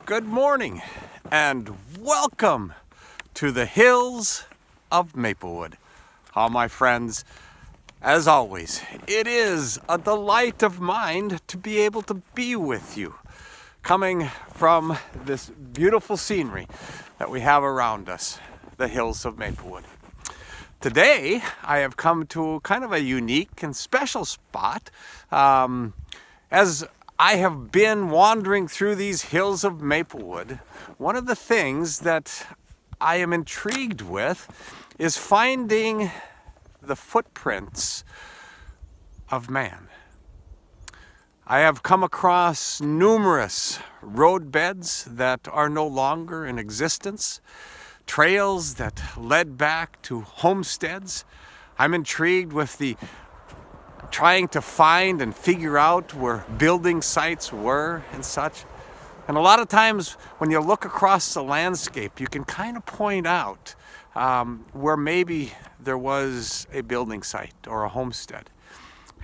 Good morning and welcome to the Hills of Maplewood. My friends, as always, it is a delight of mine to be able to be with you, coming from this beautiful scenery that we have around us, the Hills of Maplewood. Today, I have come to kind of a unique and special spot. As I have been wandering through these hills of Maplewood, one of the things that I am intrigued with is finding the footprints of man. I have come across numerous roadbeds that are no longer in existence, trails that led back to homesteads. I'm intrigued with the trying to find and figure out where building sites were and such. And a lot of times when you look across the landscape, you can kind of point out where maybe there was a building site or a homestead.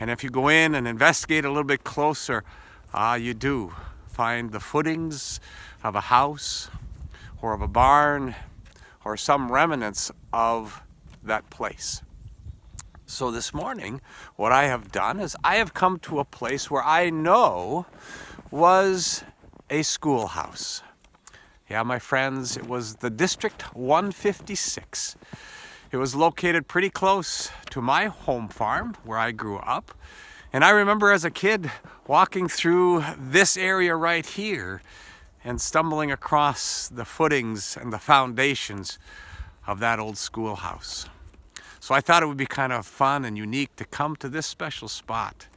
And if you go in and investigate a little bit closer, you do find the footings of a house or of a barn or some remnants of that place. So this morning, what I have done is I have come to a place where I know was a schoolhouse. Yeah, my friends, it was the District 156. It was located pretty close to my home farm where I grew up. And I remember as a kid walking through this area right here and stumbling across the footings and the foundations of that old schoolhouse. So I thought it would be kind of fun and unique to come to this special spot.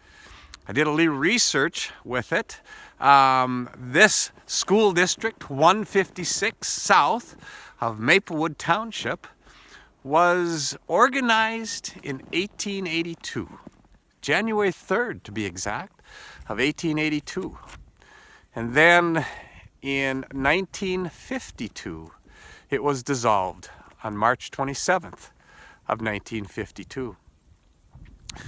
I did a little research with it. This school district, 156 south of Maplewood Township, was organized in 1882, January 3rd to be exact, of 1882. And then in 1952, it was dissolved on March 27th. Of 1952.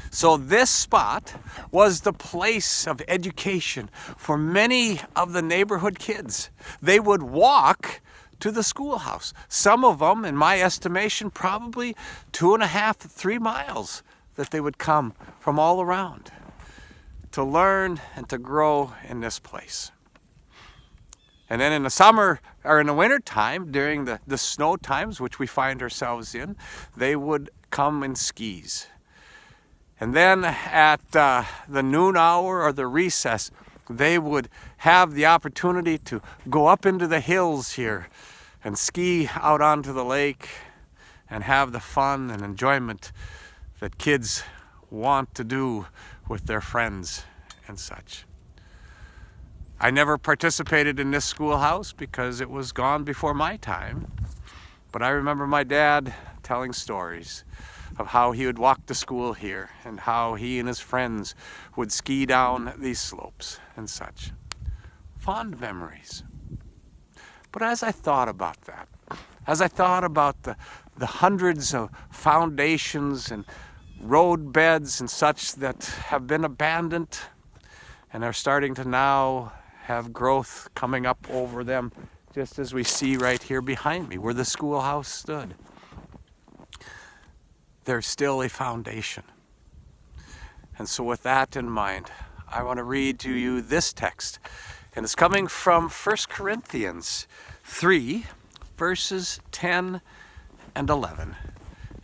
So this spot was the place of education for many of the neighborhood kids. They would walk to the schoolhouse. Some of them, in my estimation, probably 2.5 to 3 miles that they would come from all around to learn and to grow in this place. And then in the summer or in the winter time, during the snow times, which we find ourselves in, they would come in skis. And then at the noon hour or the recess, they would have the opportunity to go up into the hills here and ski out onto the lake and have the fun and enjoyment that kids want to do with their friends and such. I never participated in this schoolhouse because it was gone before my time. But I remember my dad telling stories of how he would walk to school here and how he and his friends would ski down these slopes and such. Fond memories. But as I thought about that, as I thought about the hundreds of foundations and road beds and such that have been abandoned and are starting to now have growth coming up over them, just as we see right here behind me where the schoolhouse stood. There's still a foundation. And so with that in mind, I want to read to you this text. And it's coming from 1 Corinthians 3, verses 10 and 11.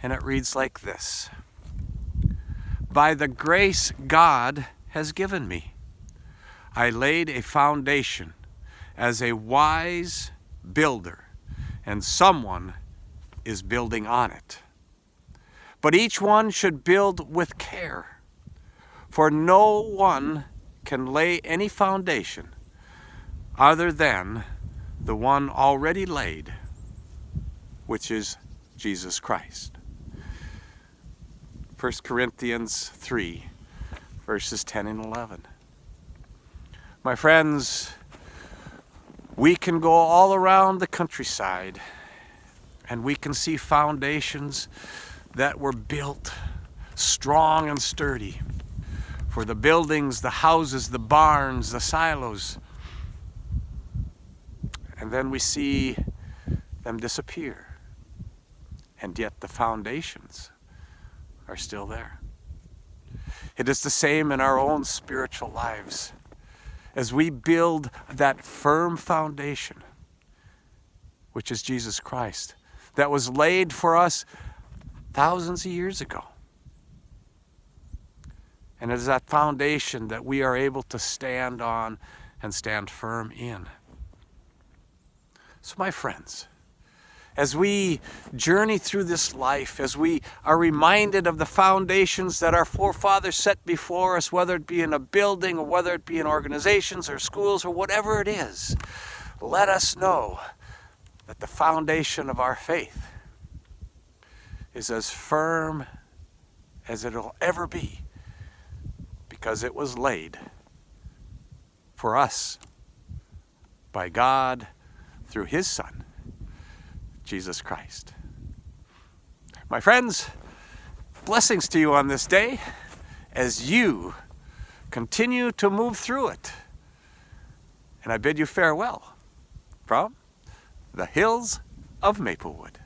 And it reads like this. By the grace God has given me, I laid a foundation as a wise builder, and someone is building on it. But each one should build with care, for no one can lay any foundation other than the one already laid, which is Jesus Christ. 1 Corinthians 3, verses 10 and 11. My friends, we can go all around the countryside and we can see foundations that were built strong and sturdy for the buildings, the houses, the barns, the silos. and then we see them disappear. And yet the foundations are still there. It is the same in our own spiritual lives. As we build that firm foundation, which is Jesus Christ, that was laid for us thousands of years ago. And it is that foundation that we are able to stand on and stand firm in. So my friends, as we journey through this life, as we are reminded of the foundations that our forefathers set before us, whether it be in a building or whether it be in organizations or schools or whatever it is, let us know that the foundation of our faith is as firm as it'll ever be, because it was laid for us by God through His Son, Jesus Christ. My friends, blessings to you on this day as you continue to move through it. And I bid you farewell from the Hills of Maplewood.